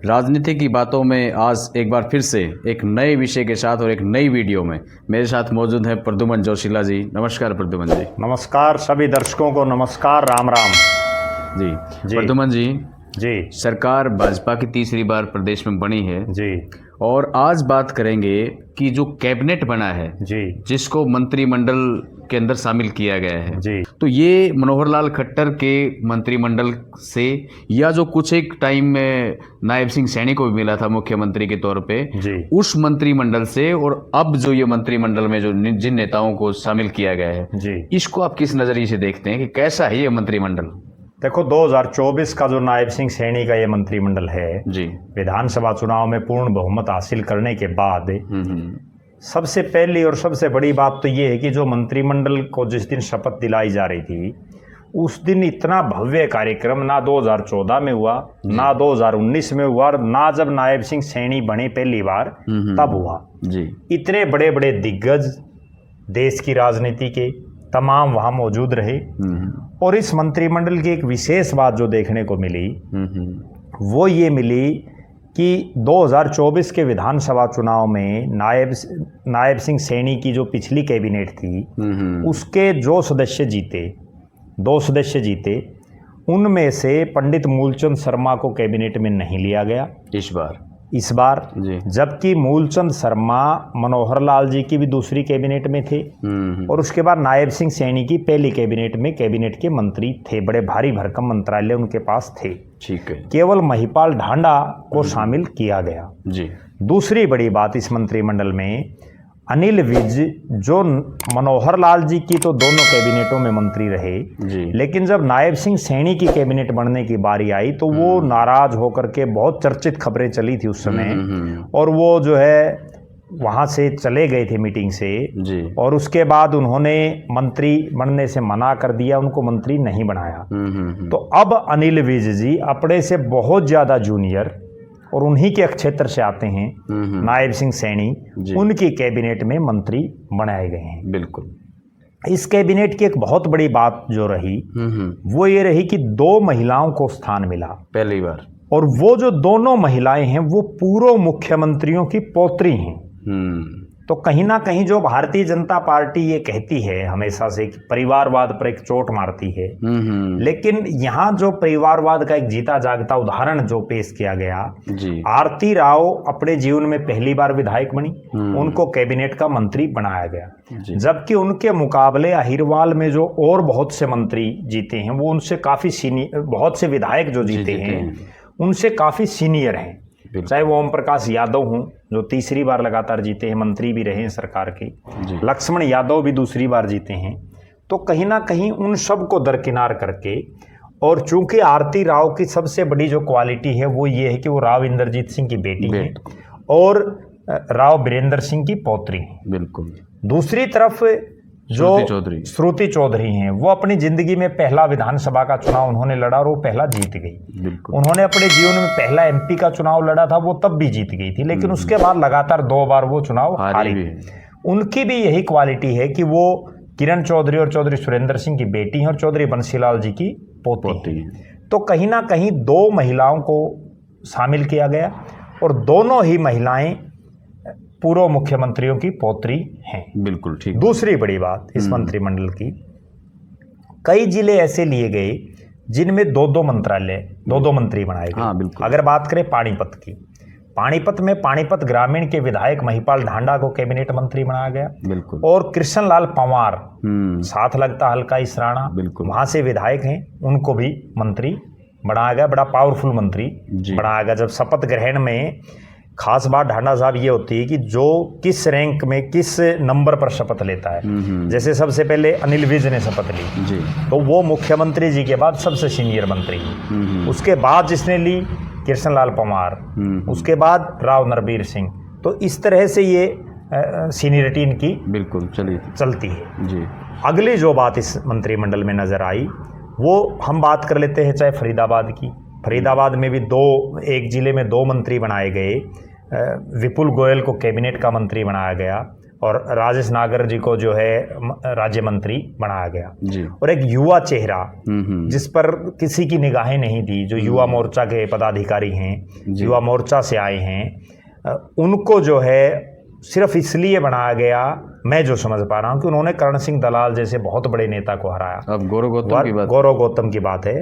राजनीति की बातों में आज एक बार फिर से एक नए विषय के साथ और एक नई वीडियो में मेरे साथ मौजूद है प्रद्युमन जोशीला जी। नमस्कार प्रद्युमन जी। नमस्कार सभी दर्शकों को, नमस्कार, राम राम जी। प्रद्युमन जी, सरकार भाजपा की तीसरी बार प्रदेश में बनी है जी, और आज बात करेंगे कि जो कैबिनेट बना है जी, जिसको मंत्रिमंडल के अंदर शामिल किया गया है जी, तो ये मनोहर लाल खट्टर के मंत्रिमंडल से या जो कुछ एक टाइम में नायब सिंह सैनी को भी मिला था मुख्यमंत्री के तौर पे जी, उस मंत्रिमंडल से, और अब जो ये मंत्रिमंडल में जो जिन नेताओं को शामिल किया गया है जी, इसको आप किस नजरिए से देखते हैं कि कैसा है ये मंत्रिमंडल? देखो 2024 का जो नायब सिंह सैनी का ये मंत्रिमंडल है जी, विधानसभा चुनाव में पूर्ण बहुमत हासिल करने के बाद सबसे पहली और सबसे बड़ी बात तो ये है कि जो मंत्रिमंडल को जिस दिन शपथ दिलाई जा रही थी उस दिन इतना भव्य कार्यक्रम ना 2014 में हुआ, ना 2019 में हुआ, और ना जब नायब सिंह सैनी बने पहली बार तब हुआ। जी, इतने बड़े बड़े दिग्गज देश की राजनीति के तमाम वहाँ मौजूद रहे। और इस मंत्रिमंडल की एक विशेष बात जो देखने को मिली वो ये मिली कि 2024 के विधानसभा चुनाव में नायब सिंह सैनी की जो पिछली कैबिनेट थी उसके जो सदस्य जीते, 2 सदस्य जीते, उनमें से पंडित मूलचंद शर्मा को कैबिनेट में नहीं लिया गया इस बार जी। जबकि मूलचंद शर्मा मनोहर लाल जी की भी दूसरी कैबिनेट में थे और उसके बाद नायब सिंह सैनी की पहली कैबिनेट में कैबिनेट के मंत्री थे। बड़े भारी भरकम मंत्रालय उनके पास थे। ठीक है। केवल महिपाल ढांडा को शामिल किया गया। जी। दूसरी बड़ी बात इस मंत्रिमंडल में अनिल विज जो मनोहर लाल जी की तो दोनों कैबिनेटों में मंत्री रहे जी। लेकिन जब नायब सिंह सैनी की कैबिनेट बनने की बारी आई तो वो नाराज होकर के, बहुत चर्चित खबरें चली थी उस समय, और वो जो है वहाँ से चले गए थे मीटिंग से जी। और उसके बाद उन्होंने मंत्री बनने से मना कर दिया, उनको मंत्री नहीं बनाया। तो अब अनिल विज जी अपने से बहुत ज़्यादा जूनियर और उन्हीं के क्षेत्र से आते हैं नायब सिंह सैनी, उनकी कैबिनेट में मंत्री बनाए गए हैं। बिल्कुल। इस कैबिनेट की एक बहुत बड़ी बात जो रही वो ये रही कि 2 महिलाओं को स्थान मिला पहली बार, और वो जो दोनों महिलाएं हैं वो पूर्व मुख्यमंत्रियों की पौत्री हैं। तो कहीं ना कहीं जो भारतीय जनता पार्टी ये कहती है हमेशा से कि परिवारवाद पर एक चोट मारती है, लेकिन यहाँ जो परिवारवाद का एक जीता जागता उदाहरण जो पेश किया गया जी। आरती राव अपने जीवन में पहली बार विधायक बनी, उनको कैबिनेट का मंत्री बनाया गया, जबकि उनके मुकाबले अहिरवाल में जो और बहुत से मंत्री जीते हैं वो उनसे काफी सीनियर, बहुत से विधायक जो जीते हैं उनसे काफी सीनियर हैं। चाहे वो ओम प्रकाश यादव हों जो तीसरी बार लगातार जीते हैं, मंत्री भी रहे हैं सरकार के, लक्ष्मण यादव भी दूसरी बार जीते हैं। तो कहीं ना कहीं उन सब को दरकिनार करके, और चूंकि आरती राव की सबसे बड़ी जो क्वालिटी है वो ये है कि वो राव इंद्रजीत सिंह की बेटी है और राव बीरेंद्र सिंह की पौत्री है। बिल्कुल। दूसरी तरफ जो श्रुति चौधरी हैं वो अपनी जिंदगी में पहला विधानसभा का चुनाव उन्होंने लड़ा और वो पहला जीत गई। उन्होंने अपने जीवन में पहला एमपी का चुनाव लड़ा था, वो तब भी जीत गई थी, लेकिन उसके बाद लगातार 2 बार वो चुनाव हारी। उनकी भी यही क्वालिटी है कि वो किरण चौधरी और चौधरी सुरेंद्र सिंह की बेटी हैं और चौधरी बंसीलाल जी की पोती हैं। तो कहीं ना कहीं 2 महिलाओं को शामिल किया गया और दोनों ही महिलाएं पूर्व मुख्यमंत्रियों की पौत्री हैं। बिल्कुल ठीक। दूसरी बड़ी बात इस मंत्रिमंडल की, कई जिले ऐसे लिए गए जिनमें 2-2 मंत्रालय, 2-2 मंत्री बनाए गए। हाँ, बिल्कुल। अगर बात करें पानीपत की, पानीपत में पानीपत ग्रामीण के विधायक महिपाल ढांडा को कैबिनेट मंत्री बनाया गया। बिल्कुल। और कृष्णलाल पंवार, साथ लगता हल्का इसराना, वहां से विधायक हैं, उनको भी मंत्री बनाया गया। बड़ा पावरफुल मंत्री बनाया गया। जब शपथ ग्रहण में खास बात ढांडा साहब ये होती है कि जो किस रैंक में किस नंबर पर शपथ लेता है, जैसे सबसे पहले अनिल विज ने शपथ ली जी, तो वो मुख्यमंत्री जी के बाद सबसे सीनियर मंत्री, उसके बाद जिसने ली कृष्णलाल पंवार, उसके बाद राव नरबीर सिंह। तो इस तरह से ये सीनियरिटी इनकी बिल्कुल चलती है जी। अगली जो बात इस मंत्रिमंडल में नजर आई वो हम बात कर लेते हैं चाहे फरीदाबाद की। फरीदाबाद में भी एक जिले में 2 मंत्री बनाए गए। विपुल गोयल को कैबिनेट का मंत्री बनाया गया और राजेश नागर जी को जो है राज्य मंत्री बनाया गया जी। और एक युवा चेहरा जिस पर किसी की निगाहें नहीं थी, जो युवा मोर्चा के पदाधिकारी हैं, युवा मोर्चा से आए हैं, उनको जो है सिर्फ इसलिए बनाया गया, मैं जो समझ पा रहा हूँ, कि उन्होंने करण सिंह दलाल जैसे बहुत बड़े नेता को हराया। अब गौरव गौतम की बात है,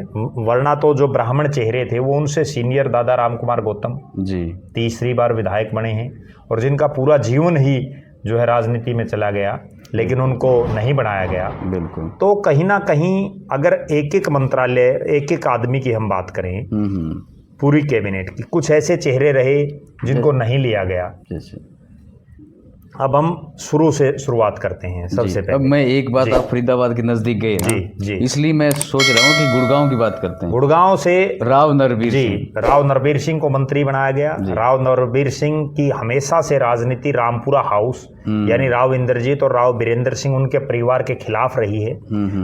वरना तो जो ब्राह्मण चेहरे थे वो उनसे सीनियर दादा राम कुमार गौतम जी तीसरी बार विधायक बने हैं और जिनका पूरा जीवन ही जो है राजनीति में चला गया, लेकिन उनको नहीं बनाया गया। बिल्कुल। तो कहीं ना कहीं अगर एक एक मंत्रालय, एक एक आदमी की हम बात करें, पूरी कैबिनेट की, कुछ ऐसे चेहरे रहे जिनको नहीं लिया गया। अब हम शुरू से शुरुआत करते हैं। सबसे पहले अब मैं एक बात, आप फरीदाबाद के नजदीक गए जी जी, इसलिए मैं सोच रहा हूँ कि गुड़गांव की बात करते हैं। गुड़गांव से राव नरबीर जी, सिंह, राव नरबीर सिंह को मंत्री बनाया गया। राव नरबीर सिंह की हमेशा से राजनीति रामपुरा हाउस यानी राव इंद्रजीत और राव बीरेंद्र सिंह उनके परिवार के खिलाफ रही है।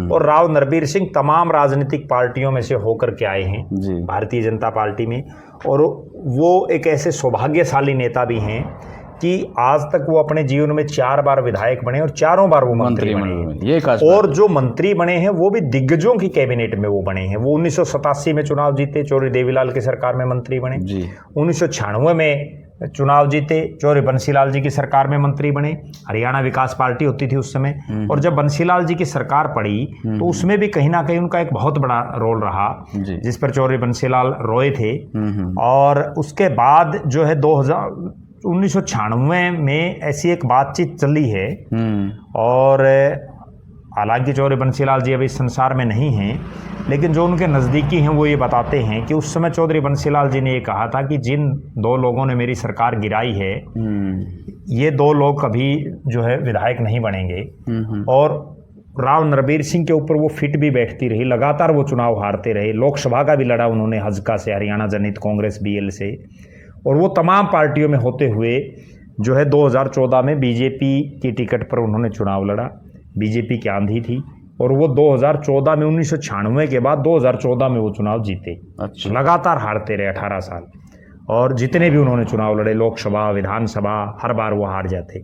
और राव नरबीर सिंह तमाम राजनीतिक पार्टियों में से होकर के आए हैं, भारतीय जनता पार्टी में, और वो एक ऐसे सौभाग्यशाली नेता भी हैं कि आज तक वो अपने जीवन में 4 बार विधायक बने और चारों बार वो मंत्री बने। ये और जो मंत्री बने हैं वो भी दिग्गजों की कैबिनेट में वो बने हैं। वो 1987 में चुनाव जीते, चौधरी देवीलाल की सरकार में मंत्री बने। 1996 में चुनाव जीते, चौधरी बंसीलाल जी की सरकार में मंत्री बने। हरियाणा विकास पार्टी होती थी उस समय, और जब बंसीलाल जी की सरकार पड़ी तो उसमें भी कहीं ना कहीं उनका एक बहुत बड़ा रोल रहा, जिस पर चौधरी बंसीलाल रोए थे। और उसके बाद जो है 1996 में ऐसी एक बातचीत चली है, और हालांकि चौधरी बंसीलाल जी अभी इस संसार में नहीं हैं, लेकिन जो उनके नज़दीकी हैं वो ये बताते हैं कि उस समय चौधरी बंसीलाल जी ने ये कहा था कि जिन 2 लोगों ने मेरी सरकार गिराई है, ये 2 लोग कभी जो है विधायक नहीं बनेंगे। और राव नरबीर सिंह के ऊपर वो फिट भी बैठती रही, लगातार वो चुनाव हारते रहे। लोकसभा का भी लड़ा उन्होंने हजका से, हरियाणा जनहित कांग्रेस BL से, और वो तमाम पार्टियों में होते हुए जो है 2014 में बीजेपी की टिकट पर उन्होंने चुनाव लड़ा। बीजेपी की आंधी थी और वो 2014 में 1996 के बाद 2014 में वो चुनाव जीते। अच्छा। लगातार हारते रहे 18 साल, और जितने भी उन्होंने चुनाव लड़े, लोकसभा, विधानसभा, हर बार वो हार जाते।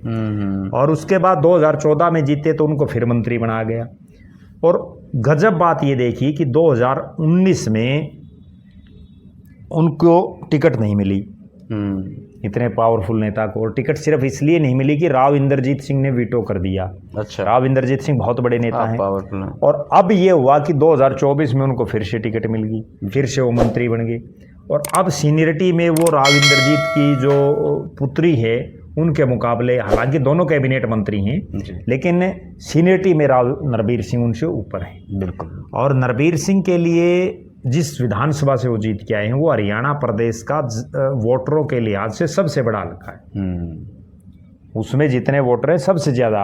और उसके बाद 2014 में जीते तो उनको फिर मंत्री बनाया गया। और गजब बात ये देखी कि 2019 में उनको टिकट नहीं मिली, इतने पावरफुल नेता को। और टिकट सिर्फ इसलिए नहीं मिली कि राव इंद्रजीत सिंह ने वीटो कर दिया। अच्छा। राव इंद्रजीत सिंह बहुत बड़े नेता हैं, पावरफुल। और अब ये हुआ कि 2024 में उनको फिर से टिकट मिल गई, फिर से वो मंत्री बन गए। और अब सीनियरिटी में वो राव इंद्रजीत की जो पुत्री है उनके मुकाबले, हालांकि दोनों कैबिनेट मंत्री हैं, लेकिन सीनियरिटी में राव नरबीर सिंह उनसे ऊपर हैं। बिल्कुल। और नरबीर सिंह के लिए जिस विधानसभा से वो जीत के आए हैं वो हरियाणा प्रदेश का वोटरों के लिहाज से सबसे बड़ा हल्का है। उसमें जितने वोटर हैं सबसे ज़्यादा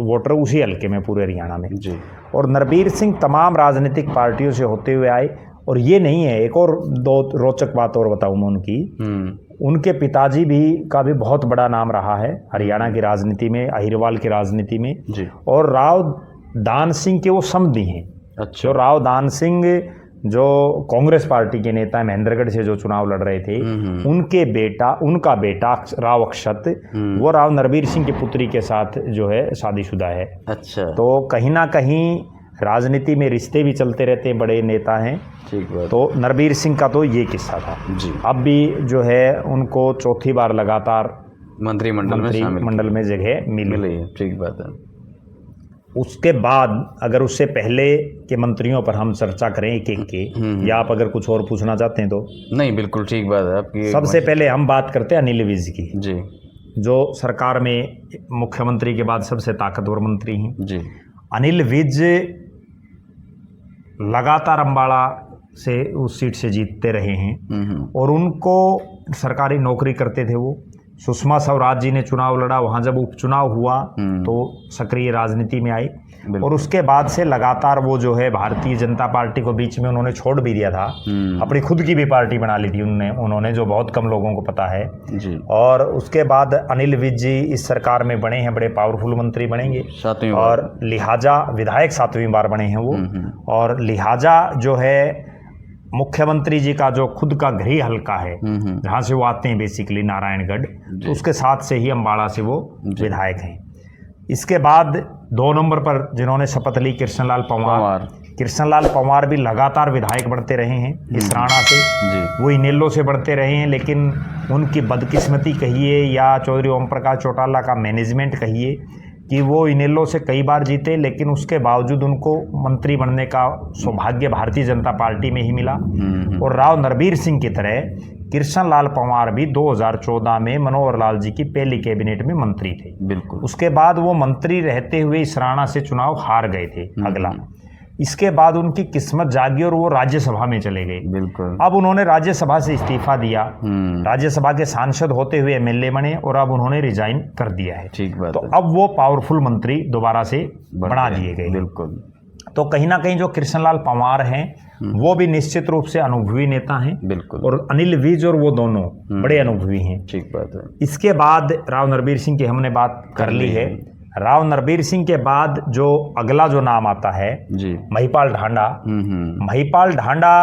वोटर उसी हल्के में पूरे हरियाणा में जी। और नरबीर सिंह तमाम राजनीतिक पार्टियों से होते हुए आए। और ये नहीं है, एक और 2 रोचक बात और बताऊँ मैं उनकी, उनके पिताजी भी का भी बहुत बड़ा नाम रहा है हरियाणा की राजनीति में, अहिरवाल की राजनीति में जी। और राव दान सिंह के वो समधी हैं। अच्छा। जो राव दान सिंह जो कांग्रेस पार्टी के नेता है, महेंद्रगढ़ से जो चुनाव लड़ रहे थे, उनका बेटा राव अक्षत वो राव नरबीर सिंह की पुत्री के साथ जो है शादीशुदा है। अच्छा। तो कहीं ना कहीं राजनीति में रिश्ते भी चलते रहते हैं, बड़े नेता हैं। ठीक बात। तो नरबीर सिंह का तो ये किस्सा था जी। अब भी जो है उनको 4थी बार लगातार मंत्रिमंडल में जगह मिली है। ठीक बात है। उसके बाद अगर उससे पहले के मंत्रियों पर हम चर्चा करें एक एक के, या आप अगर कुछ और पूछना चाहते हैं तो? नहीं, बिल्कुल ठीक बात है आपकी। सबसे पहले हम बात करते हैं अनिल विज की जी, जो सरकार में मुख्यमंत्री के बाद सबसे ताकतवर मंत्री हैं जी। अनिल विज लगातार अम्बाड़ा से उस सीट से जीतते रहे हैं और उनको सरकारी नौकरी करते थे वो। सुषमा स्वराज जी ने चुनाव लड़ा, वहाँ जब उपचुनाव हुआ तो सक्रिय राजनीति में आई। और उसके बाद से लगातार वो जो है भारतीय जनता पार्टी को बीच में उन्होंने छोड़ भी दिया था, अपनी खुद की भी पार्टी बना ली थी उन्होंने जो बहुत कम लोगों को पता है जी। और उसके बाद अनिल विज जी इस सरकार में बने हैं, बड़े पावरफुल मंत्री बनेंगे, और लिहाजा विधायक 7वीं बार बने हैं वो। और लिहाजा जो है मुख्यमंत्री जी का जो खुद का गृह हल्का है, जहाँ से वो आते हैं बेसिकली नारायणगढ़, तो उसके साथ से ही अम्बाड़ा से वो विधायक हैं। इसके बाद 2 नंबर पर जिन्होंने शपथ ली कृष्णलाल पंवार। कृष्णलाल पंवार भी लगातार विधायक बढ़ते रहे हैं इसराना से, वो इनेलो से बढ़ते रहे हैं, लेकिन उनकी बदकिस्मती कहिए या चौधरी ओम प्रकाश चौटाला का मैनेजमेंट कहिए कि वो इनेलो से कई बार जीते, लेकिन उसके बावजूद उनको मंत्री बनने का सौभाग्य भारतीय जनता पार्टी में ही मिला। और राव नरबीर सिंह की तरह कृष्णलाल पंवार भी 2014 में मनोहर लाल जी की पहली कैबिनेट में मंत्री थे। बिल्कुल। उसके बाद वो मंत्री रहते हुए इसराना से चुनाव हार गए थे अगला। इसके बाद उनकी किस्मत जागी और वो राज्यसभा में चले गए। बिल्कुल। अब उन्होंने राज्यसभा से इस्तीफा दिया, राज्यसभा के सांसद होते हुए एमएलए बने और अब उन्होंने रिजाइन कर दिया है। ठीक बात। तो अब वो पावरफुल मंत्री दोबारा से बना दिए गए। बिल्कुल। तो कहीं ना कहीं जो कृष्णलाल पंवार हैं वो भी निश्चित रूप से अनुभवी नेता हैं। बिल्कुल। और अनिल विज और वो दोनों बड़े अनुभवी हैं। ठीक बात है। इसके बाद राव नरबीर सिंह की हमने बात कर ली है। राव नरबीर सिंह के बाद जो अगला जो नाम आता है जी, महिपाल ढांडा। महिपाल ढांडा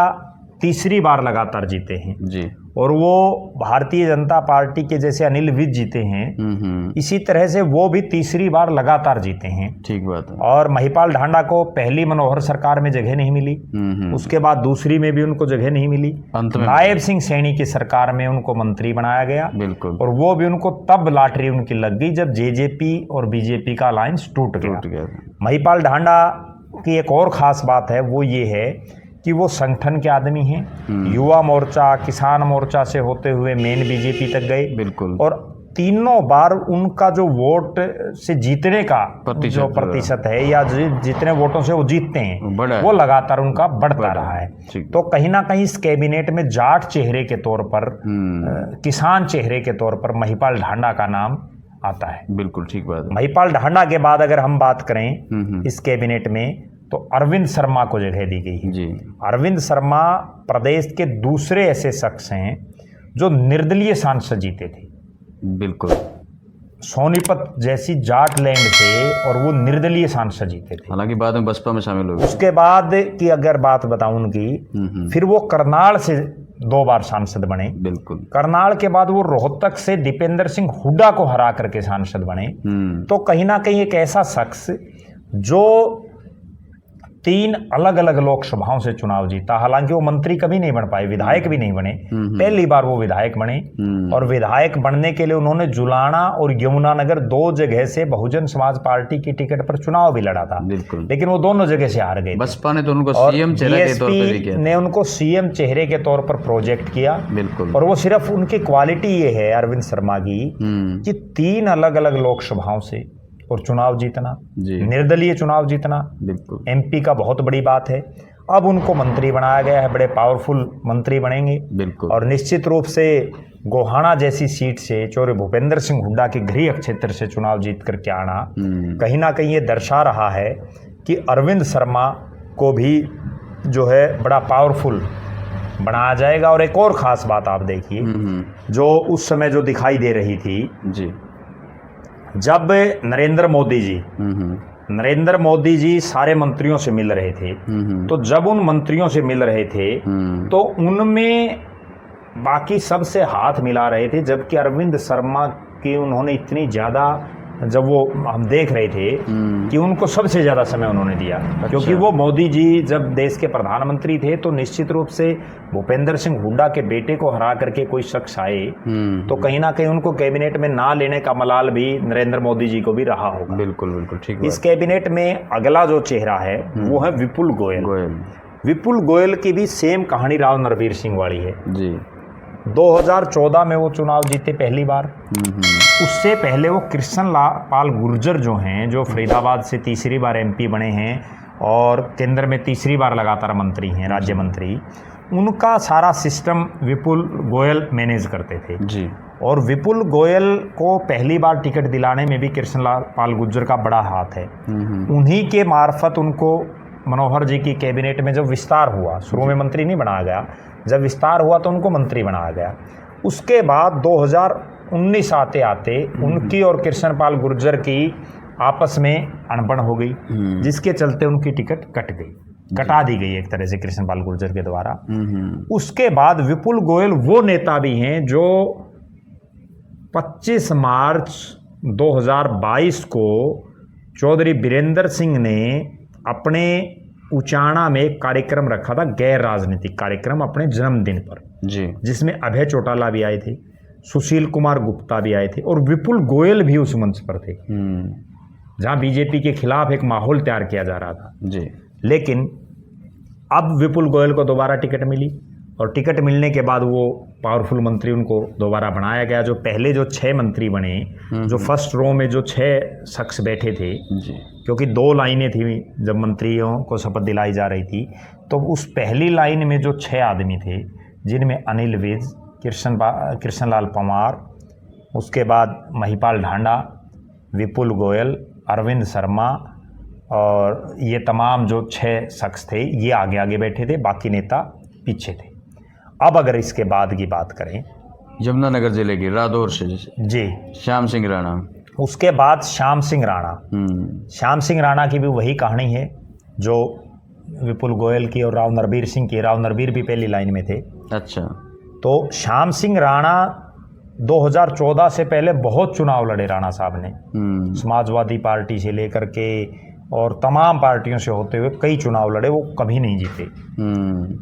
तीसरी बार लगातार जीते हैं जी, और वो भारतीय जनता पार्टी के जैसे अनिल विज जीते हैं, इसी तरह से वो भी तीसरी बार लगातार जीते हैं। ठीक बात है। और महिपाल ढांडा को पहली मनोहर सरकार में जगह नहीं मिली, उसके बाद दूसरी में भी उनको जगह नहीं मिली। अंत में नायब सिंह सैनी की सरकार में उनको मंत्री बनाया गया। बिल्कुल। और वो भी उनको तब लॉटरी उनकी लग गई जब जेजेपी और बीजेपी का अलायंस टूट गया। महिपाल ढांडा की एक और खास बात है, वो ये है कि वो संगठन के आदमी हैं। युवा मोर्चा, किसान मोर्चा से होते हुए मेन बीजेपी तक गए। बिल्कुल। और तीनों बार उनका जो वोट से जीतने का जो प्रतिशत है या जितने वोटों से वो जीतते हैं वो लगातार उनका बढ़ता रहा है। तो कहीं ना कहीं इस कैबिनेट में जाट चेहरे के तौर पर, किसान चेहरे के तौर पर महिपाल ढांडा का नाम आता है। बिल्कुल ठीक बात है। महिपाल ढांडा के बाद अगर हम बात करें इस कैबिनेट में तो अरविंद शर्मा को जगह दी गई है। जी। अरविंद शर्मा प्रदेश के दूसरे ऐसे शख्स हैं जो निर्दलीय सांसद जीते थे। बिल्कुल। सोनीपत जैसी जाट लैंड से और वो निर्दलीय सांसद जीते थे, हालांकि बाद में बसपा में शामिल हो गए। उसके बाद की अगर बात बताऊं उनकी, फिर वो करनाल से 2 बार सांसद बने। बिल्कुल। करनाल के बाद वो रोहतक से दीपेंद्र सिंह हुड्डा को हरा करके सांसद बने। तो कहीं ना कहीं एक ऐसा शख्स जो 3 अलग अलग लोकसभाओं से चुनाव जीता, हालांकि वो मंत्री कभी नहीं बन पाए, विधायक भी नहीं बने, पहली बार वो विधायक बने। और विधायक बनने के लिए उन्होंने जुलाना और यमुनानगर 2 जगह से बहुजन समाज पार्टी की टिकट पर चुनाव भी लड़ा था। बिल्कुल। लेकिन वो दोनों जगह से हार गए। बसपा ने तो उनको सीएम चेहरे के तौर पर किया, ने उनको सीएम चेहरे के तौर पर प्रोजेक्ट किया। बिल्कुल। और वो सिर्फ उनकी क्वालिटी ये है अरविंद शर्मा की कि 3 अलग अलग लोकसभाओं से और चुनाव जीतना, निर्दलीय चुनाव जीतना, बिल्कुल एमपी का बहुत बड़ी बात है। अब उनको मंत्री बनाया गया है, बड़े पावरफुल मंत्री बनेंगे। बिल्कुल। और निश्चित रूप से गोहाना जैसी सीट से चौधरी भूपेंद्र सिंह हुड्डा के गृह क्षेत्र से चुनाव जीत करके आना कहीं ना कहीं ये दर्शा रहा है कि अरविंद शर्मा को भी जो है बड़ा पावरफुल बनाया जाएगा। और एक और ख़ास बात आप देखिए जो उस समय जो दिखाई दे रही थी जी, जब नरेंद्र मोदी जी सारे मंत्रियों से मिल रहे थे, तो जब उन मंत्रियों से मिल रहे थे तो उनमें बाकी सबसे हाथ मिला रहे थे, जबकि अरविंद शर्मा की उन्होंने इतनी ज़्यादा, जब वो हम देख रहे थे कि उनको सबसे ज़्यादा समय उन्होंने दिया। क्योंकि वो मोदी जी जब देश के प्रधानमंत्री थे तो निश्चित रूप से भूपेंद्र सिंह हुड्डा के बेटे को हरा करके कोई शख्स आए तो कहीं ना कहीं उनको कैबिनेट में ना लेने का मलाल भी नरेंद्र मोदी जी को भी रहा होगा। बिल्कुल बिल्कुल ठीक। इस कैबिनेट में अगला जो चेहरा है वो है विपुल गोयल। विपुल गोयल की भी सेम कहानी राव नरबीर सिंह वाली है जी। 2014 में वो चुनाव जीते पहली बार। उससे पहले वो कृष्णपाल गुर्जर जो हैं, जो फरीदाबाद से तीसरी बार एमपी बने हैं और केंद्र में तीसरी बार लगातार मंत्री हैं, राज्य मंत्री, उनका सारा सिस्टम विपुल गोयल मैनेज करते थे जी। और विपुल गोयल को पहली बार टिकट दिलाने में भी कृष्णपाल गुर्जर का बड़ा हाथ है। उन्हीं के मार्फत उनको मनोहर जी की कैबिनेट में जब विस्तार हुआ, शुरू में मंत्री नहीं बनाया गया, जब विस्तार हुआ तो उनको मंत्री बनाया गया। उसके बाद 2019 आते आते उनकी और कृष्णपाल गुर्जर की आपस में अनबन हो गई, जिसके चलते उनकी टिकट कट गई। कटा दी गई एक तरह से कृष्णपाल गुर्जर के द्वारा। उसके बाद विपुल गोयल वो नेता भी हैं जो 25 मार्च 2022 को चौधरी बीरेंद्र सिंह ने अपने उचाणा में एक कार्यक्रम रखा था, गैर राजनीतिक कार्यक्रम, अपने जन्मदिन पर जी, जिसमें अभय चौटाला भी आए थे, सुशील कुमार गुप्ता भी आए थे और विपुल गोयल भी उस मंच पर थे, जहां बीजेपी के खिलाफ एक माहौल तैयार किया जा रहा था जी। लेकिन अब विपुल गोयल को दोबारा टिकट मिली और टिकट मिलने के बाद वो पावरफुल मंत्री उनको दोबारा बनाया गया। जो पहले जो 6 मंत्री बने, जो फर्स्ट रो में जो 6 शख्स बैठे थे जी, क्योंकि 2 लाइनें थी जब मंत्रियों को शपथ दिलाई जा रही थी, तो उस पहली लाइन में जो 6 आदमी थे, जिनमें अनिल विज, कृष्णलाल पंवार, उसके बाद महिपाल ढांडा, विपुल गोयल, अरविंद शर्मा और ये तमाम जो 6 शख्स थे ये आगे आगे बैठे थे, बाकी नेता पीछे थे। अब अगर इसके बाद की बात करें, यमुनानगर जिले की रादौर से जी, श्याम सिंह राणा, उसके बाद श्याम सिंह राणा। श्याम सिंह राणा की भी वही कहानी है जो विपुल गोयल की और राव नरबीर सिंह की। राव नरबीर भी पहली लाइन में थे। अच्छा। तो श्याम सिंह राणा 2014 से पहले बहुत चुनाव लड़े राणा साहब ने, समाजवादी पार्टी से लेकर के और तमाम पार्टियों से होते हुए कई चुनाव लड़े, वो कभी नहीं जीते।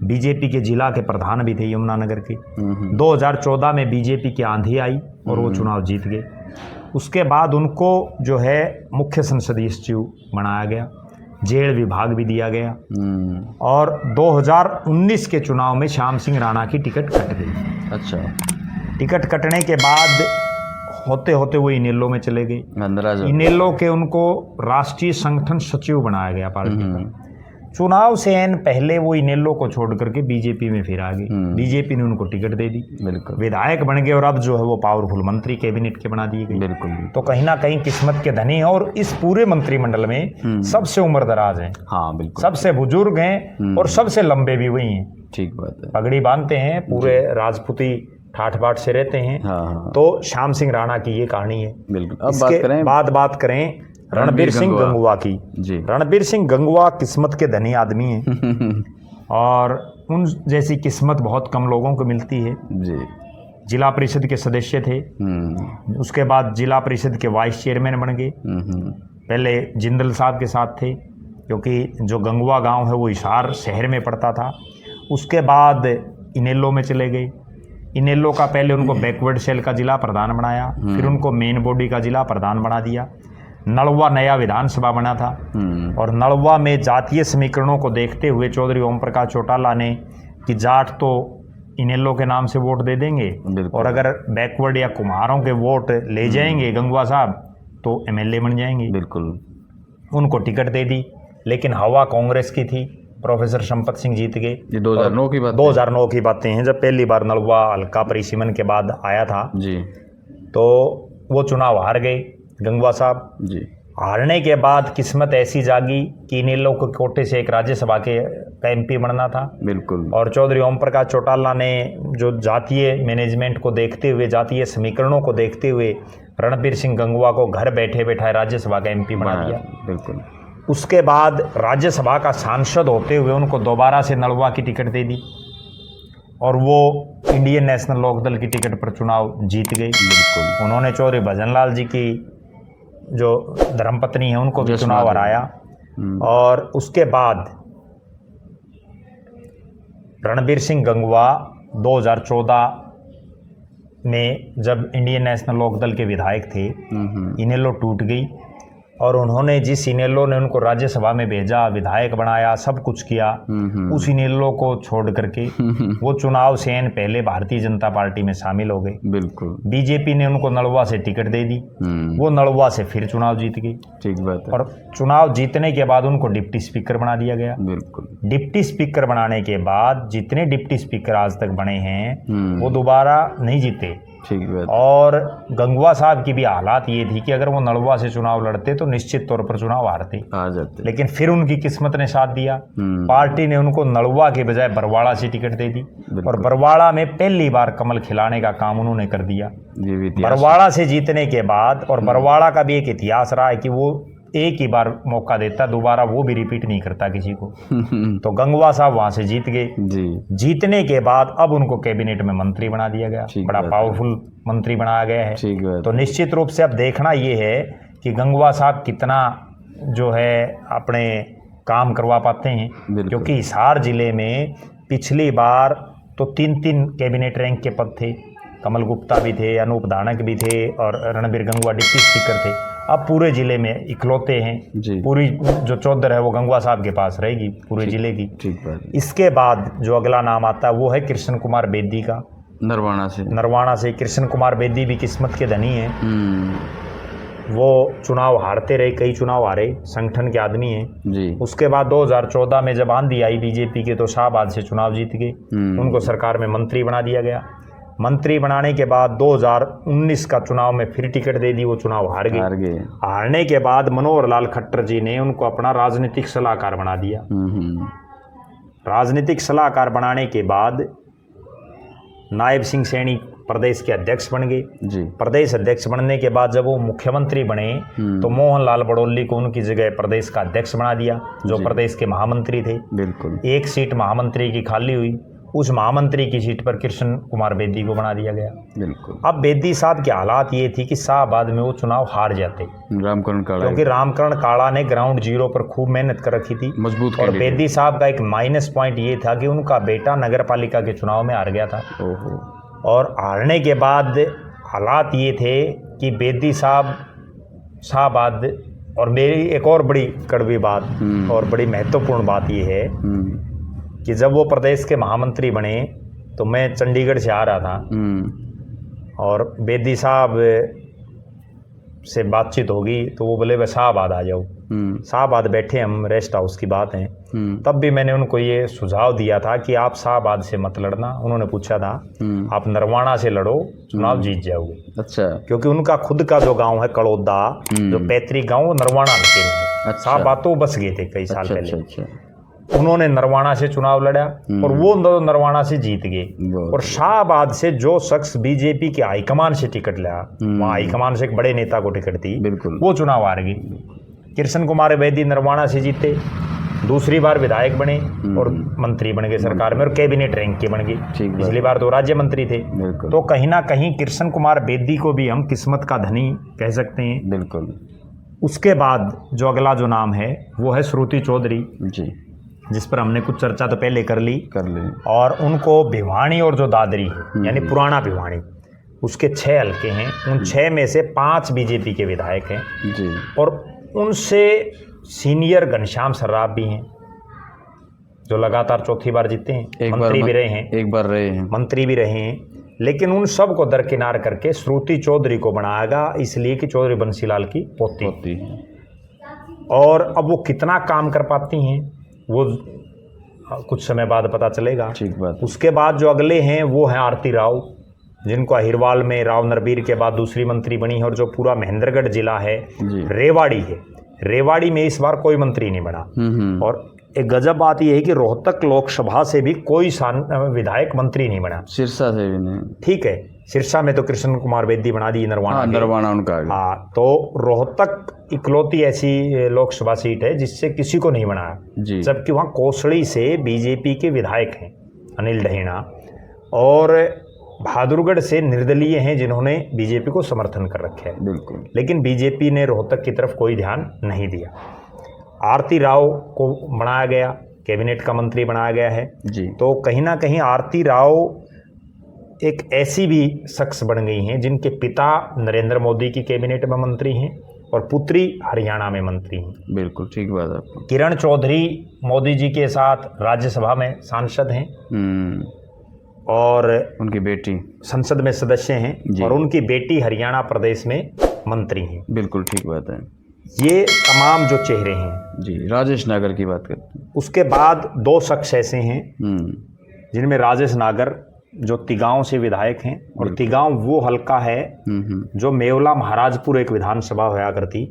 बीजेपी के जिला के प्रधान भी थे यमुनानगर के। 2014 में बीजेपी की आंधी आई और वो चुनाव जीत गए। उसके बाद उनको जो है मुख्य संसदीय सचिव बनाया गया, जेल विभाग भी दिया गया और 2019 के चुनाव में श्याम सिंह राणा की टिकट कट गई। अच्छा। टिकट कटने के बाद होते होते वो इनेलो में चले गए। इनेलो के उनको राष्ट्रीय संगठन सचिव बनाया गया पार्टी का। चुनाव से एन पहले वो इनेलो को छोड़ करके बीजेपी में फिर आ गए। बीजेपी ने उनको टिकट दे दी, विधायक बन गए और अब जो है वो पावरफुल मंत्री कैबिनेट के बना दिए गए। बिल्कुल। तो कहीं ना कहीं किस्मत के धनी हैं और इस पूरे मंत्रिमंडल में सबसे उम्रदराज हैं। हाँ बिल्कुल। सबसे बुजुर्ग हैं और सबसे लंबे भी वही हैं। ठीक बात है। पगड़ी बांधते हैं, पूरे राजपूती ठाठ बाट से रहते हैं। हाँ। तो श्याम सिंह राणा की ये कहानी है। बिल्कुल। अब बात करें रणबीर सिंह गंगवा की। जी। रणबीर सिंह गंगवा किस्मत के धनी आदमी हैं और उन जैसी किस्मत बहुत कम लोगों को मिलती है। जी। जिला परिषद के सदस्य थे, उसके बाद जिला परिषद के वाइस चेयरमैन बन गए। पहले जिंदल साहब के साथ थे, क्योंकि जो गंगवा गांव है वो हिसार शहर में पड़ता था। उसके बाद इनेलो में चले गए। इनेलो का पहले उनको बैकवर्ड सेल का जिला प्रधान बनाया, फिर उनको मेन बॉडी का जिला प्रधान बना दिया। नलवा नया विधानसभा बना था और नलवा में जातीय समीकरणों को देखते हुए चौधरी ओम प्रकाश चौटाला ने कि जाट तो इनेलो के नाम से वोट दे देंगे और अगर बैकवर्ड या कुम्हारों के वोट ले जाएंगे गंगवा साहब तो एमएलए बन जाएंगे। बिल्कुल। उनको टिकट दे दी, लेकिन हवा कांग्रेस की थी, प्रोफेसर संपत सिंह जीत गए। 2009 की बात 2009 की बातें हैं, जब पहली बार नलवा हल्का परिसीमन के बाद आया था जी। तो वो चुनाव हार गए गंगवा साहब जी। हारने के बाद किस्मत ऐसी जागी कि इनेलो के कोटे से एक राज्यसभा के एमपी बनना था। बिल्कुल। और चौधरी ओम प्रकाश चौटाला ने जो जातीय मैनेजमेंट को देखते हुए, जातीय समीकरणों को देखते हुए रणबीर सिंह गंगवा को घर बैठे बैठाए राज्यसभा का एमपी बना दिया। बिल्कुल। उसके बाद राज्यसभा का सांसद होते हुए उनको दोबारा से नलवा की टिकट दे दी और वो इंडियन नेशनल लोकदल की टिकट पर चुनाव जीत गए। बिल्कुल। उन्होंने चौधरी भजनलाल जी की जो धर्मपत्नी है उनको भी चुनाव हराया और उसके बाद रणबीर सिंह गंगवा 2014 में जब इंडियन नेशनल लोकदल के विधायक थे, इनेलो टूट गई और उन्होंने जिस इनेलो ने उनको राज्यसभा में भेजा, विधायक बनाया, सब कुछ किया, उस इनेलो को छोड़ करके वो चुनाव से पहले भारतीय जनता पार्टी में शामिल हो गए। बिल्कुल। बीजेपी ने उनको नलवा से टिकट दे दी, वो नलवा से फिर चुनाव जीत गई। ठीक बात है। और चुनाव जीतने के बाद उनको डिप्टी स्पीकर बना दिया गया। बिल्कुल। डिप्टी स्पीकर बनाने के बाद जितने डिप्टी स्पीकर आज तक बने हैं वो दोबारा नहीं जीते। ठीक बात। और गंगवा साहब की भी हालात ये थी कि अगर वो नलवा से चुनाव लड़ते तो निश्चित तौर पर चुनाव हारते आ जाते, लेकिन फिर उनकी किस्मत ने साथ दिया। पार्टी ने उनको नलवा के बजाय बरवाड़ा से टिकट दे दी और बरवाड़ा में पहली बार कमल खिलाने का काम उन्होंने कर दिया। बरवाड़ा से जीतने के बाद, और बरवाड़ा का भी एक इतिहास रहा है कि वो एक ही बार मौका देता, दोबारा वो भी रिपीट नहीं करता किसी को। तो गंगवा साहब वहां से जीत गए जी। जीतने के बाद अब उनको कैबिनेट में मंत्री बना दिया गया, बड़ा पावरफुल मंत्री बनाया गया है। तो निश्चित रूप से अब देखना ये है कि गंगवा साहब कितना जो है अपने काम करवा पाते हैं, क्योंकि हिसार जिले में पिछली बार तो 3-3 कैबिनेट रैंक के पद थे। कमल गुप्ता भी थे, अनूप धानक भी थे और रणबीर गंगवा डिप्टी स्पीकर थे। अब पूरे जिले में इकलौते हैं, पूरी जो चौधर है वो गंगवा साहब के पास रहेगी पूरे जिले की। इसके बाद जो अगला नाम आता है वो है कृष्ण कुमार बेदी का, नरवाना से। कृष्ण कुमार बेदी भी किस्मत के धनी हैं। वो चुनाव हारते रहे, कई चुनाव हारे, संगठन के आदमी हैं। उसके बाद 2014 में जब आंधी आई बीजेपी के, तो शाहबाद से चुनाव जीत गए। उनको सरकार में मंत्री बना दिया गया। मंत्री बनाने के बाद 2019 का चुनाव में फिर टिकट दे दी, वो चुनाव हार गए। हारने के बाद मनोहर लाल खट्टर जी ने उनको अपना राजनीतिक सलाहकार बना दिया। राजनीतिक सलाहकार बनाने के बाद नायब सिंह सैनी प्रदेश के अध्यक्ष बन गए। प्रदेश अध्यक्ष बनने के बाद जब वो मुख्यमंत्री बने तो मोहन लाल बड़ौली को उनकी जगह प्रदेश का अध्यक्ष बना दिया, जो प्रदेश के महामंत्री थे। एक सीट महामंत्री की खाली हुई, उस महामंत्री की सीट पर कृष्ण कुमार बेदी को बना दिया गया। अब बेदी साहब की हालात ये थी कि शाहबाद में वो चुनाव हार जाते, क्योंकि रामकरण काला ने ग्राउंड जीरो पर खूब मेहनत कर रखी थी, मजबूत। और बेदी साहब का एक माइनस पॉइंट ये था कि उनका बेटा नगर पालिका के चुनाव में हार गया था। और हारने के बाद हालात ये थे कि बेदी साहब शाहबाद, और मेरी एक और बड़ी कड़वी बात और बड़ी महत्वपूर्ण बात ये है कि जब वो प्रदेश के महामंत्री बने तो मैं चंडीगढ़ से आ रहा था और बेदी साहब से बातचीत होगी तो वो बोले वह शाहबाद आ जाओ। शाहबाद बैठे हम, रेस्ट हाउस की बात है। तब भी मैंने उनको ये सुझाव दिया था कि आप शाहबाद से मत लड़ना। उन्होंने पूछा था आप नरवाना से लड़ो, चुनाव जीत जाओगे। अच्छा। क्योंकि उनका खुद का जो गांव है कड़ौदा, जो पैतृक गांव, वो नरवाना हल्के में है। शाहबाद तो बस गए थे कई साल पहले। उन्होंने नरवाना से चुनाव लड़ा और वो नरवाना से जीत गए। और शाहबाद से जो शख्स बीजेपी के हाईकमान से टिकट लिया, वहाँ हाईकमान से एक बड़े नेता को टिकट दी, वो चुनाव हार गए। कृष्ण कुमार बेदी नरवाना से जीते, दूसरी बार विधायक बने और मंत्री बन गए सरकार में, और कैबिनेट रैंक के बन गए। पिछली बार तो राज्य मंत्री थे। तो कहीं ना कहीं कृष्ण कुमार बेदी को भी हम किस्मत का धनी कह सकते हैं। बिल्कुल। उसके बाद जो अगला जो नाम है वो है श्रुति चौधरी जी, जिस पर हमने कुछ चर्चा तो पहले कर ली। और उनको भिवानी और जो दादरी है, यानी पुराना भिवानी, उसके 6 हल्के हैं। उन 6 में से 5 बीजेपी के विधायक हैं जी। और उनसे सीनियर घनश्याम सर्राफ भी हैं, जो लगातार चौथी बार जीते हैं, मंत्री भी रहे हैं, मंत्री भी रहे हैं। लेकिन उन सब को दरकिनार करके श्रुति चौधरी को बनाएगा, इसलिए कि चौधरी बंसीलाल की पोती है। और अब वो कितना काम कर पाती हैं वो कुछ समय बाद पता चलेगा। ठीक बात। उसके बाद जो अगले हैं वो हैं आरती राव, जिनको अहिरवाल में राव नरबीर के बाद दूसरी मंत्री बनी है। और जो पूरा महेंद्रगढ़ जिला है, रेवाड़ी है, रेवाड़ी में इस बार कोई मंत्री नहीं बना। और एक गजब बात यह है कि रोहतक लोकसभा से भी कोई विधायक मंत्री नहीं बना, सिरसा से भी नहीं। ठीक है, सिरसा में तो कृष्ण कुमार बेदी बना दी, नरवाना उनका। हाँ, तो रोहतक इकलौती ऐसी लोकसभा सीट है जिससे किसी को नहीं बनाया, जबकि वहाँ कोसड़ी से बीजेपी के विधायक हैं अनिल ढहेणा, और बहादुरगढ़ से निर्दलीय हैं जिन्होंने बीजेपी को समर्थन कर रखा है। बिल्कुल। लेकिन बीजेपी ने रोहतक की तरफ कोई ध्यान नहीं दिया। आरती राव को बनाया गया, कैबिनेट का मंत्री बनाया गया है जी। तो कहीं ना कहीं आरती राव एक ऐसी भी शख्स बन गई हैं जिनके पिता नरेंद्र मोदी की कैबिनेट में मंत्री हैं और पुत्री हरियाणा में मंत्री हैं। बिल्कुल ठीक बात है। किरण चौधरी मोदी जी के साथ राज्यसभा में सांसद हैं और उनकी बेटी संसद में सदस्य हैं, और उनकी बेटी हरियाणा प्रदेश में मंत्री हैं। बिल्कुल ठीक बात है। ये तमाम जो चेहरे हैं जी। राजेश नागर की बात करते हैं। उसके बाद 2 शख्स ऐसे हैं जिनमें राजेश नागर जो तिगांव से विधायक हैं, और तिगांव वो हल्का है जो मेवला महाराजपुर एक विधानसभा होया करती,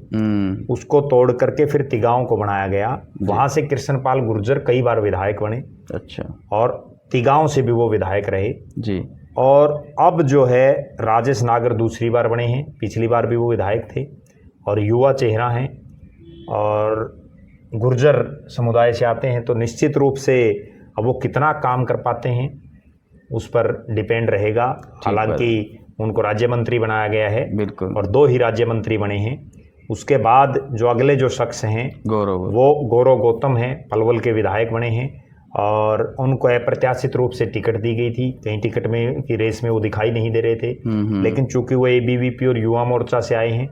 उसको तोड़ करके फिर तिगांव को बनाया गया। वहां से कृष्णपाल गुर्जर कई बार विधायक बने। अच्छा। और तिगांव से भी वो विधायक रहे जी। और अब जो है राजेश नागर दूसरी बार बने हैं, पिछली बार भी वो विधायक थे और युवा चेहरा हैं। और गुर्जर समुदाय से आते हैं, तो निश्चित रूप से अब वो कितना काम कर पाते हैं उस पर डिपेंड रहेगा। हालांकि उनको राज्य मंत्री बनाया गया है, बिल्कुल, और 2 ही राज्य मंत्री बने हैं। उसके बाद जो अगले जो शख्स हैं वो गौरव गौतम हैं, पलवल के विधायक बने हैं, और उनको अप्रत्याशित रूप से टिकट दी गई थी। कहीं टिकट में की रेस में वो दिखाई नहीं दे रहे थे, लेकिन चूंकि वो एबीवीपी और युवा मोर्चा से आए हैं,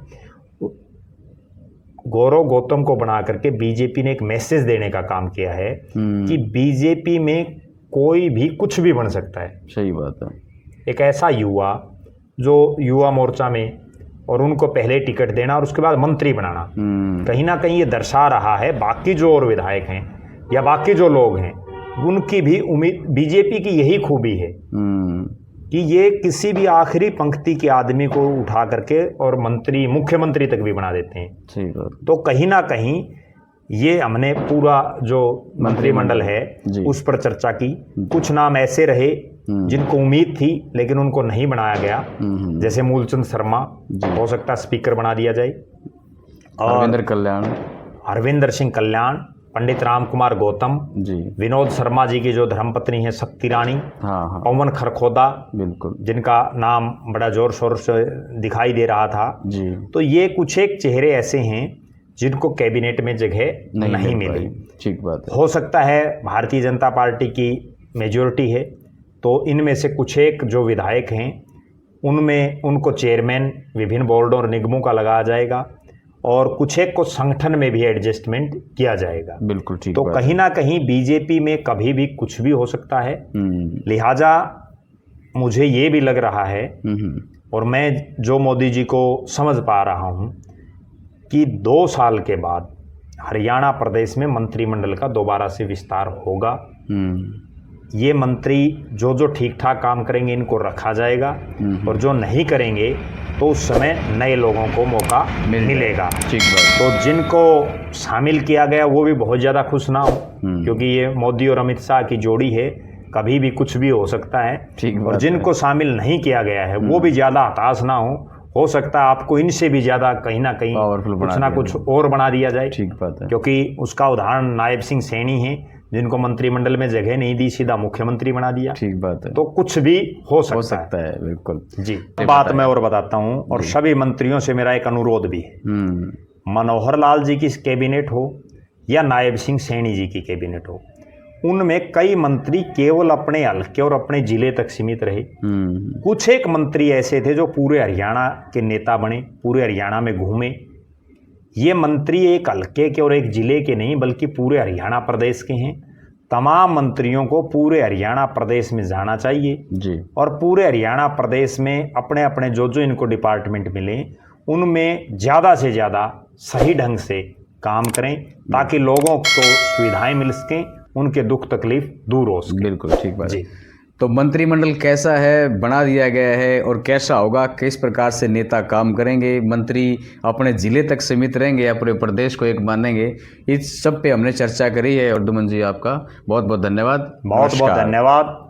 गौरव गौतम को बना करके बीजेपी ने एक मैसेज देने का काम किया है कि बीजेपी में कोई भी कुछ भी बन सकता है। सही बात है। एक ऐसा युवा जो युवा मोर्चा में, और उनको पहले टिकट देना और उसके बाद मंत्री बनाना, कहीं ना कहीं ये दर्शा रहा है बाकी जो और विधायक हैं या बाकी जो लोग हैं उनकी भी उम्मीद, बीजेपी की यही खूबी है कि ये किसी भी आखिरी पंक्ति के आदमी को उठा करके और मंत्री, मुख्यमंत्री तक भी बना देते हैं। सही बात। तो कहीं ना कहीं ये हमने पूरा जो मंत्रिमंडल है उस पर चर्चा की। कुछ नाम ऐसे रहे जिनको उम्मीद थी लेकिन उनको नहीं बनाया गया, जैसे मूलचंद शर्मा, हो सकता है स्पीकर बना दिया जाए, और हरविंदर सिंह कल्याण, पंडित राम कुमार गौतम जी, विनोद शर्मा जी की जो धर्मपत्नी है शक्ति रानी, पवन खरखोदा, बिल्कुल, जिनका नाम बड़ा जोर शोर से दिखाई दे रहा था जी। तो ये कुछ एक चेहरे ऐसे हैं जिनको कैबिनेट में जगह नहीं मिली। ठीक बात है। हो सकता है भारतीय जनता पार्टी की मेजॉरिटी है, तो इनमें से कुछ एक जो विधायक हैं उनमें उनको चेयरमैन विभिन्न बोर्डों और निगमों का लगाया जाएगा, और कुछ एक को संगठन में भी एडजस्टमेंट किया जाएगा। बिल्कुल ठीक। तो कहीं ना कहीं बीजेपी में कभी भी कुछ भी हो सकता है। लिहाजा मुझे ये भी लग रहा है, और मैं जो मोदी जी को समझ पा रहा हूँ, कि 2 साल के बाद हरियाणा प्रदेश में मंत्रिमंडल का दोबारा से विस्तार होगा। ये मंत्री जो ठीक ठाक काम करेंगे इनको रखा जाएगा, और जो नहीं करेंगे तो उस समय नए लोगों को मौका मिलेगा। ठीक बात। तो जिनको शामिल किया गया वो भी बहुत ज़्यादा खुश ना हो, क्योंकि ये मोदी और अमित शाह की जोड़ी है, कभी भी कुछ भी हो सकता है। और जिनको शामिल नहीं किया गया है वो भी ज़्यादा हताश ना हो सकता है आपको इनसे भी ज़्यादा कहीं ना कहीं कुछ ना कुछ और बना दिया जाए। ठीक बात है। क्योंकि उसका उदाहरण नायब सिंह सैनी है, जिनको मंत्रिमंडल में जगह नहीं दी, सीधा मुख्यमंत्री बना दिया। ठीक बात है। तो कुछ भी हो सकता है। बिल्कुल जी। बात मैं और बताता हूँ, और सभी मंत्रियों से मेरा एक अनुरोध भी है, मनोहर लाल जी की कैबिनेट हो या नायब सिंह सैनी जी की कैबिनेट हो, उनमें कई मंत्री केवल अपने हल्के और अपने जिले तक सीमित रहे। कुछ एक मंत्री ऐसे थे जो पूरे हरियाणा के नेता बने, पूरे हरियाणा में घूमे। ये मंत्री एक हल्के के और एक जिले के नहीं बल्कि पूरे हरियाणा प्रदेश के हैं। तमाम मंत्रियों को पूरे हरियाणा प्रदेश में जाना चाहिए जी, और पूरे हरियाणा प्रदेश में अपने अपने जो इनको डिपार्टमेंट मिले उनमें ज़्यादा से ज़्यादा सही ढंग से काम करें, ताकि लोगों को सुविधाएं मिल सकें, उनके दुख तकलीफ दूर हो सके। बिल्कुल ठीक बात जी। तो मंत्रिमंडल कैसा है, बना दिया गया है, और कैसा होगा, किस प्रकार से नेता काम करेंगे, मंत्री अपने जिले तक सीमित रहेंगे या पूरे प्रदेश को एक मानेंगे, इस सब पे हमने चर्चा करी है। और दुमन जी आपका बहुत बहुत धन्यवाद। बहुत बहुत धन्यवाद।